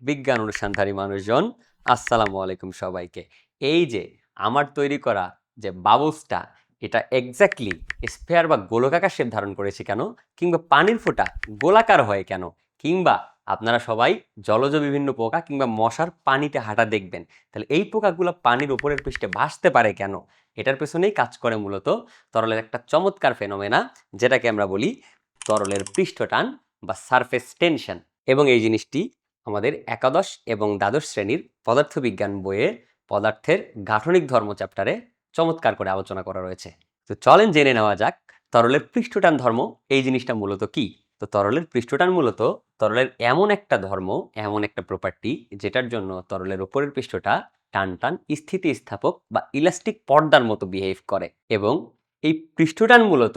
বিজ্ঞান অনুসন্ধানী মানুষজন, আসসালামু আলাইকুম সবাইকে। এই যে আমার তৈরি করা যে বাবলসটা, এটা এক্স্যাক্টলি স্ফেয়ার বা গোলকাকার শেপ ধারণ করেছে কেন, কিংবা পানির ফোঁটা গোলাকার হয় কেন, কিংবা আপনারা সবাই জলজ বিভিন্ন পোকা কিংবা মশার পানিতে হাঁটা দেখবেন, তাহলে এই পোকাগুলো পানির উপরের পৃষ্ঠে ভাসতে পারে কেন, এটার পেছনেই কাজ করে মূলত তরলের একটা চমৎকার ফেনোমেনা, যেটাকে আমরা বলি তরলের পৃষ্ঠটান বা সারফেস টেনশন। এবং এই জিনিসটি আমাদের একাদশ এবং দ্বাদশ শ্রেণীর পদার্থবিজ্ঞান বইয়ে পদার্থের গাঠনিক ধর্ম চ্যাপ্টারে চমৎকার করে আলোচনা করা রয়েছে। তো চলেন জেনে নেওয়া যাক তরলের পৃষ্ঠটান ধর্ম এই জিনিসটা মূলত কি। তো তরলের পৃষ্ঠটান মূলত তরলের এমন একটা ধর্ম, এমন একটা প্রপার্টি, যেটার জন্য তরলের উপরের পৃষ্ঠটা টান টান স্থিতিস্থাপক বা ইলাস্টিক পর্দার মতো বিহেভ করে। এবং এই পৃষ্ঠটান মূলত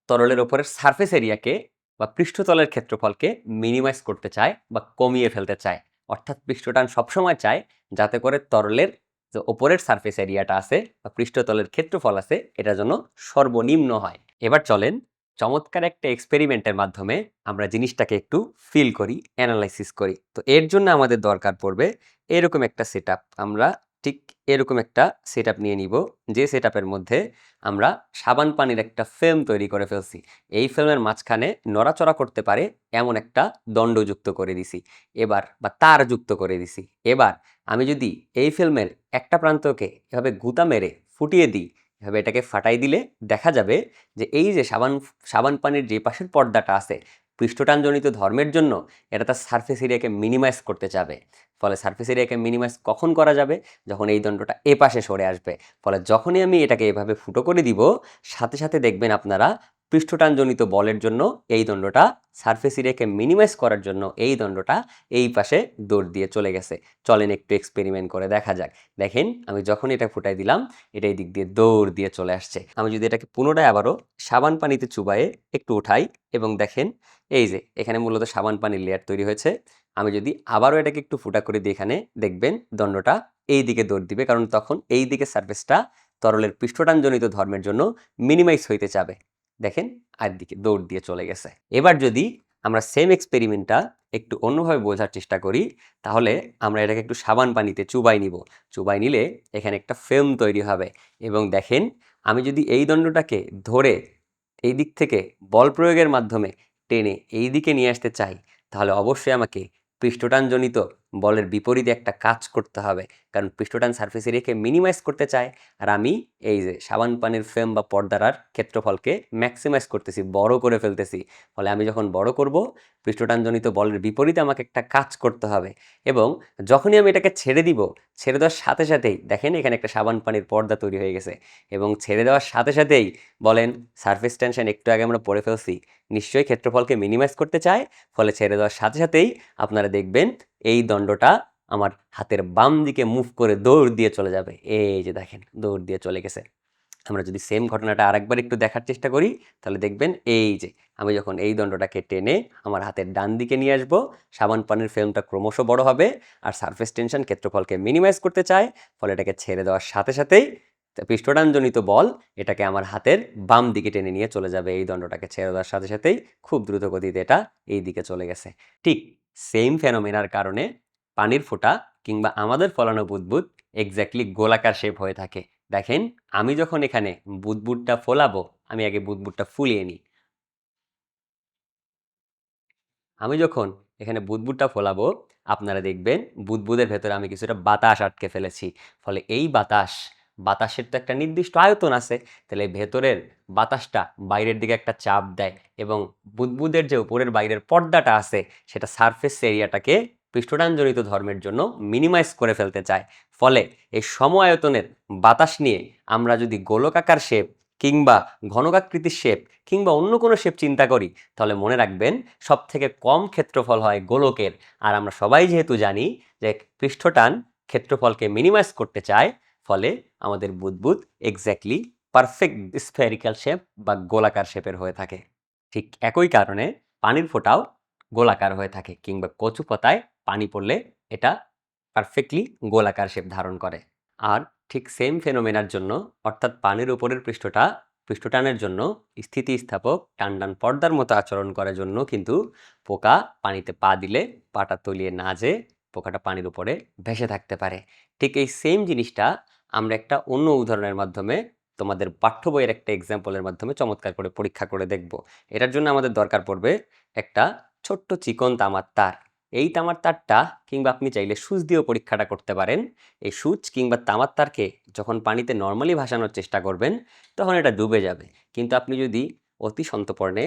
তরলের উপরের সারফেস এরিয়াকে বা পৃষ্ঠতলের ক্ষেত্রফলকে মিনিমাইজ করতে চায় বা কমিয়ে ফেলতে চায়। অর্থাৎ পৃষ্ঠটান সবসময় চায় যাতে করে তরলের যে ওপরের সারফেস এরিয়াটা আছে বা পৃষ্ঠতলের ক্ষেত্রফল আছে, এটা যেন সর্বনিম্ন হয়। এবার চলেন চমৎকার একটা এক্সপেরিমেন্টের মাধ্যমে আমরা জিনিসটাকে একটু ফিল করি, অ্যানালাইসিস করি। তো এর জন্য আমাদের দরকার পড়বে এরকম একটা সেটআপ। আমরা ঠিক এরকম একটা সেটআপ নিয়ে নিব, যে সেটআপের মধ্যে আমরা সাবান পানির একটা ফিল্ম তৈরি করে ফেলছি। এই ফিল্মের মাঝখানে নড়াচড়া করতে পারে এমন একটা দণ্ড যুক্ত করে দিছি, এবার বা তার যুক্ত করে দিছি। এবার আমি যদি এই ফিল্মের একটা প্রান্তকে এভাবে গুঁতা মেরে ফুটিয়ে দিই, এভাবে এটাকে ফাটাই দিলে দেখা যাবে যে এই যে সাবান পানির যে পাশের পর্দাটা আছে, পৃষ্ঠটানজনিত ধর্মের জন্য এটা তার সারফেস এরিয়াকে মিনিমাইজ করতে যাবে। ফলে সারফেস এরিয়াকে মিনিমাইজ কখন করা যাবে? যখন এই দণ্ডটা এ পাশে সরে আসবে। ফলে যখনই আমি এটাকে এভাবে ফুটো করে দিব, সাথে সাথে দেখবেন আপনারা পৃষ্ঠটানজনিত বলের জন্য এই দণ্ডটা সারফেস এরিয়াকে মিনিমাইজ করার জন্য এই দণ্ডটা এই পাশে দৌড় দিয়ে চলে গেছে। চলেন একটু এক্সপেরিমেন্ট করে দেখা যাক। দেখেন আমি যখন এটা ফুটাই দিলাম, এটা এই দিক দিয়ে দৌড় দিয়ে চলে আসছে। আমি যদি এটাকে পুনরায় আবারও সাবান পানিতে চুবায়ে একটু উঠাই এবং দেখেন এই যে এখানে মূলত সাবান পানির লেয়ার তৈরি হয়েছে। আমি যদি আবারও এটাকে একটু ফুটা করে দিই, এখানে দেখবেন দণ্ডটা এই দিকে দৌড় দিবে, কারণ তখন এই দিকে সারফেসটা তরলের পৃষ্ঠটানজনিত ধর্মের জন্য মিনিমাইজ হইতে চাবে। দেখেন আর দিকে দৌড় দিয়ে চলে গেছে। এবার যদি আমরা সেম এক্সপেরিমেন্টটা একটু অন্যভাবে বোঝার চেষ্টা করি, তাহলে আমরা এটাকে একটু সাবান পানিতে চুবাই নিব। চুবাই নিলে এখানে একটা ফিল্ম তৈরি হবে এবং দেখেন আমি যদি এই দণ্ডটাকে ধরে এই দিক থেকে বল প্রয়োগের মাধ্যমে টেনে এই দিকে নিয়ে আসতে চাই, তাহলে অবশ্যই আমাকে পৃষ্ঠটানজনিত বলের বিপরীতে একটা কাজ করতে হবে, কারণ পৃষ্ঠটান সারফেস এরিয়াকে মিনিমাইজ করতে চায়, আর আমি এই যে সাবান পানির ফিল্ম বা পর্দার ক্ষেত্রফলকে ম্যাক্সিমাইজ করতেছি, বড় করে ফেলতেছি। ফলে আমি যখন বড় করব, পৃষ্ঠটানজনিত বলের বিপরীতে আমাকে একটা কাজ করতে হবে। এবং যখনই আমি এটাকে ছেড়ে দিব, ছেড়ে দেওয়ার সাথে সাথেই দেখেন এখানে একটা সাবান পানির পর্দা তৈরি হয়ে গেছে। এবং ছেড়ে দেওয়ার সাথে সাথেই বলেন সারফেস টেনশন একটু আগে আমরা পড়ে ফেলছি, নিশ্চয়ই ক্ষেত্রফলকে মিনিমাইজ করতে চায়। ফলে ছেড়ে দেওয়ার সাথে সাথেই আপনারা দেখবেন এই দণ্ডটা আমার হাতের বাম দিকে মুভ করে দৌড় দিয়ে চলে যাবে। এই যে দেখেন দৌড় দিয়ে চলে গেছে। আমরা যদি সেম ঘটনাটা আরেকবার একটু দেখার চেষ্টা করি, তাহলে দেখবেন এই যে আমি যখন এই দণ্ডটাকে টেনে আমার হাতের ডান দিকে নিয়ে আসবো, সাবান পানির ফিল্মটা ক্রমশ বড় হবে, আর সারফেস টেনশন ক্ষেত্রফলকে মিনিমাইজ করতে চায়। ফলে এটাকে ছেড়ে দেওয়ার সাথে সাথেই পৃষ্ঠটানজনিত বল এটাকে আমার হাতের বাম দিকে টেনে নিয়ে চলে যাবে। এই দণ্ডটাকে ছেড়ে দেওয়ার সাথে সাথেই খুব দ্রুত গতিতে এটা এই দিকে চলে গেছে। ঠিক সেম ফেনোমেনার কারণে পানির ফোঁটা কিংবা আমাদের ফলানো বুদবুদ এক্স্যাক্টলি গোলাকার শেপ হয়ে থাকে। দেখেন আমি যখন এখানে বুদবুদটা ফোলাবো, আমি আগে বুদবুদটা ফুলিয়ে নিই। আমি যখন এখানে বুদবুদটা ফোলাবো, আপনারা দেখবেন বুদবুদের ভেতরে আমি কিছুটা বাতাস আটকে ফেলেছি। ফলে এই বাতাসের তো একটা নির্দিষ্ট আয়তন আছে, তাহলে ভেতরের বাতাসটা বাইরের দিকে একটা চাপ দেয় এবং বুদবুদের যে উপরের বাইরের পর্দাটা আছে, সেটা সারফেস এরিয়াটাকে পৃষ্ঠটানজনিত ধর্মের জন্য মিনিমাইজ করে ফেলতে চায়। ফলে এই সম আয়তনের বাতাস নিয়ে আমরা যদি গোলকাকার শেপ কিংবা ঘনকাকৃতির শেপ কিংবা অন্য কোনো শেপ চিন্তা করি, তাহলে মনে রাখবেন সবথেকে কম ক্ষেত্রফল হয় গোলকের। আর আমরা সবাই যেহেতু জানি যে পৃষ্ঠটান ক্ষেত্রফলকে মিনিমাইজ করতে চায়, ফলে আমাদের বুদবুদ এক্স্যাক্টলি পারফেক্ট স্ফেরিক্যাল শেপ বা গোলাকার শেপের হয়ে থাকে। ঠিক একই কারণে পানির ফোঁটাও গোলাকার হয়ে থাকে, কিংবা কচু পাতায় পানি পড়লে এটা পারফেক্টলি গোলাকার শেপ ধারণ করে। আর ঠিক সেম ফেনোমেনার জন্য, অর্থাৎ পানির উপরের পৃষ্ঠটানের জন্য স্থিতিস্থাপক টানটান পর্দার মতো আচরণ করার জন্য কিন্তু পোকা পানিতে পা দিলে পাটা তলিয়ে না যেয়ে পোকাটা পানির উপরে ভেসে থাকতে পারে। ঠিক এই সেম জিনিসটা আমরা একটা অন্য উদাহরণের মাধ্যমে তোমাদের পাঠ্য বইয়ের একটা এক্সাম্পলের মাধ্যমে চমৎকার করে পরীক্ষা করে দেখব। এটার জন্য আমাদের দরকার পড়বে একটা ছোট্ট চিকন তামার তার। এই তামার তারটা কিংবা আপনি চাইলে সুচ দিয়েও পরীক্ষাটা করতে পারেন। এই সুচ কিংবা তামার তারকে যখন পানিতে নর্মালি ভাসানোর চেষ্টা করবেন তখন এটা ডুবে যাবে। কিন্তু আপনি যদি অতি সন্তর্পণে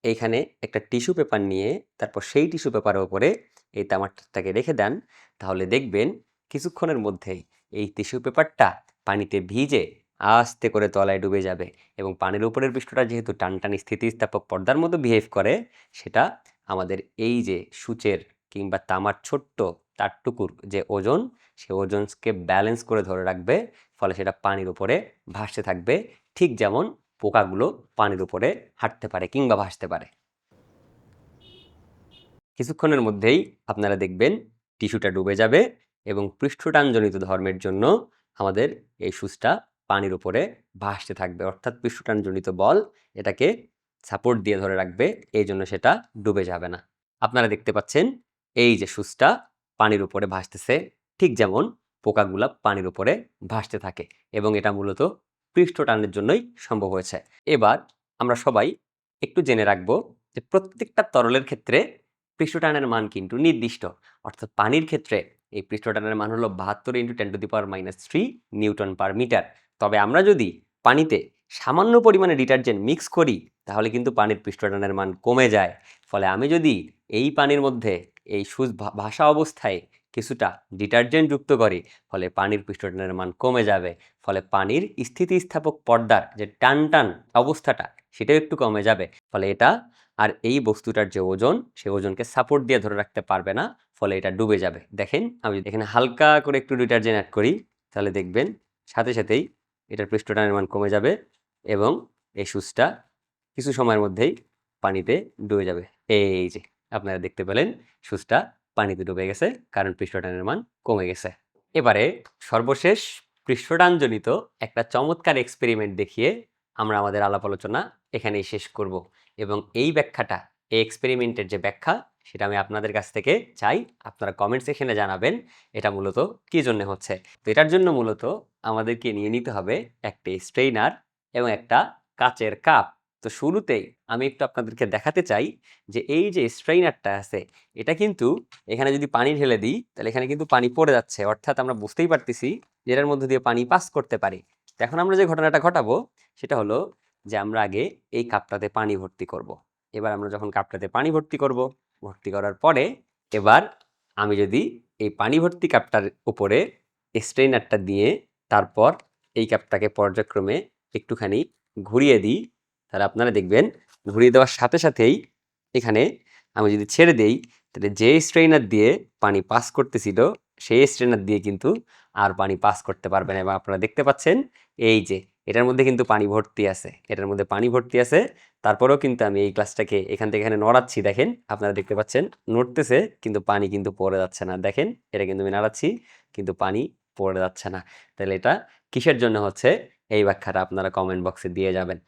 এইখানে একটা টিস্যু পেপার নিয়ে তারপর সেই টিস্যু পেপারের উপরে এই তামার তারটাকে রেখে দেন, তাহলে দেখবেন কিছুক্ষণের মধ্যেই এই টিস্যু পেপারটা পানিতে ভিজে আস্তে করে তলায় ডুবে যাবে এবং পানির উপরের পৃষ্ঠটা যেহেতু টানটান স্থিতিস্থাপক পর্দার মতো বিহেভ করে, সেটা আমাদের এই যে সূচের কিংবা তামার ছোট্ট তারটুকুর যে ওজন, সে ওজনকে ব্যালেন্স করে ধরে রাখবে। ফলে সেটা পানির উপরে ভাসতে থাকবে, ঠিক যেমন পোকাগুলো পানির উপরে হাঁটতে পারে কিংবা ভাসতে পারে। কিছুক্ষণের মধ্যেই আপনারা দেখবেন টিস্যুটা ডুবে যাবে এবং পৃষ্ঠটানজনিত ধর্মের জন্য আমাদের এই সুচটা পানির উপরে ভাসতে থাকবে, অর্থাৎ পৃষ্ঠটানজনিত বল এটাকে সাপোর্ট দিয়ে ধরে রাখবে, এই জন্য সেটা ডুবে যাবে না। আপনারা দেখতে পাচ্ছেন এই যে সুচটা পানির উপরে ভাসতেছে, ঠিক যেমন পোকাগুলা পানির উপরে ভাসতে থাকে এবং এটা মূলত পৃষ্ঠটানের জন্যই সম্ভব হয়েছে। এবার আমরা সবাই একটু জেনে রাখবো যে প্রত্যেকটা তরলের ক্ষেত্রে পৃষ্ঠটানের মান কিন্তু নির্দিষ্ট। অর্থাৎ পানির ক্ষেত্রে এই পৃষ্ঠটানের মান হলো 72 × 10⁻³ নিউটন পার মিটার। তবে আমরা যদি পানিতে সামান্য পরিমাণে ডিটারজেন্ট মিক্স করি তাহলে কিন্তু পানির পৃষ্ঠটানের মান কমে যায়। ফলে আমি যদি এই পানির মধ্যে এই সুচ ভাসা অবস্থায় কিছুটা ডিটারজেন্ট যুক্ত করি, ফলে পানির পৃষ্ঠটানের মান কমে যাবে। ফলে পানির স্থিতিস্থাপক পর্দার যে টানটান অবস্থাটা সেটাও একটু কমে যাবে। ফলে এটা আর এই বস্তুটার যে ওজন, সে ওজনকে সাপোর্ট দিয়ে ধরে রাখতে পারবে না, ফলে এটা ডুবে যাবে। দেখেন আমি যদি এখানে হালকা করে একটু ডিটারজেন্ট অ্যাড করি তাহলে দেখবেন সাথে সাথেই এটার পৃষ্ঠটানের মান কমে যাবে এবং এই সুচটা কিছু সময়ের মধ্যেই পানিতে ডুবে যাবে। এই যে আপনারা দেখতে পেলেন সুচটা পানিতে ডুবে গেছে, কারণ পৃষ্ঠটানের মান কমে গেছে। এবারে সর্বশেষ পৃষ্ঠটানজনিত একটা চমৎকার এক্সপেরিমেন্ট দেখিয়ে আমরা আমাদের আলাপ আলোচনা এখানেই শেষ করব এবং এই ব্যাখ্যাটা, এই এক্সপেরিমেন্টের যে ব্যাখ্যা, সেটা আমি আপনাদের কাছ থেকে চাই আপনারা কমেন্ট সেকশনে জানাবেন এটা মূলত কী জন্য হচ্ছে। তো এটার জন্য মূলত আমাদেরকে নিয়ে নিতে হবে একটি স্ট্রেইনার এবং একটা কাচের কাপ। তো শুরুতেই আমি একটু আপনাদেরকে দেখাতে চাই যে এই যে স্ট্রেইনারটা আছে, এটা কিন্তু এখানে যদি পানি ঢেলে দিই তাহলে এখানে কিন্তু পানি পড়ে যাচ্ছে, অর্থাৎ আমরা বুঝতেই পারতেছি যে এটার মধ্যে দিয়ে পানি পাস করতে পারি। তো এখন আমরা যে ঘটনাটা ঘটাবো সেটা হলো যে আমরা আগে এই কাপটাতে পানি ভর্তি করব। এবার আমরা যখন কাপটাতে পানি ভর্তি করব, ভর্তি করার পরে এবার আমি যদি এই পানি ভর্তি কাপটার উপরে স্ট্রেইনারটা দিয়ে তারপর এই কাপটাকে পর্যায়ক্রমে একটুখানি ঘুরিয়ে দিই, তাহলে আপনারা দেখবেন ঘুরিয়ে দেওয়ার সাথে সাথেই এখানে আমি যদি ছেড়ে দেই তাহলে যে স্ট্রেইনার দিয়ে পানি পাস করতেছিল সেই স্ট্রেইনার দিয়ে কিন্তু আর পানি পাস করতে পারবে না। এবং আপনারা দেখতে পাচ্ছেন এই যে এটার মধ্যে কিন্তু পানি ভর্তি আছে, এটার মধ্যে পানি ভর্তি আছে। তারপরেও কিন্তু আমি এই গ্লাসটাকে এখান থেকে এখানে নড়াচ্ছি, দেখেন আপনারা দেখতে পাচ্ছেন নড়তেছে কিন্তু পানি কিন্তু পড়ে যাচ্ছে না। দেখেন এটা কিন্তু আমি নাড়াচ্ছি কিন্তু পানি পড়ে যাচ্ছে না। তাহলে এটা কিসের জন্য হচ্ছে, এই ব্যাখ্যাটা আপনারা কমেন্ট বক্সে দিয়ে যাবেন।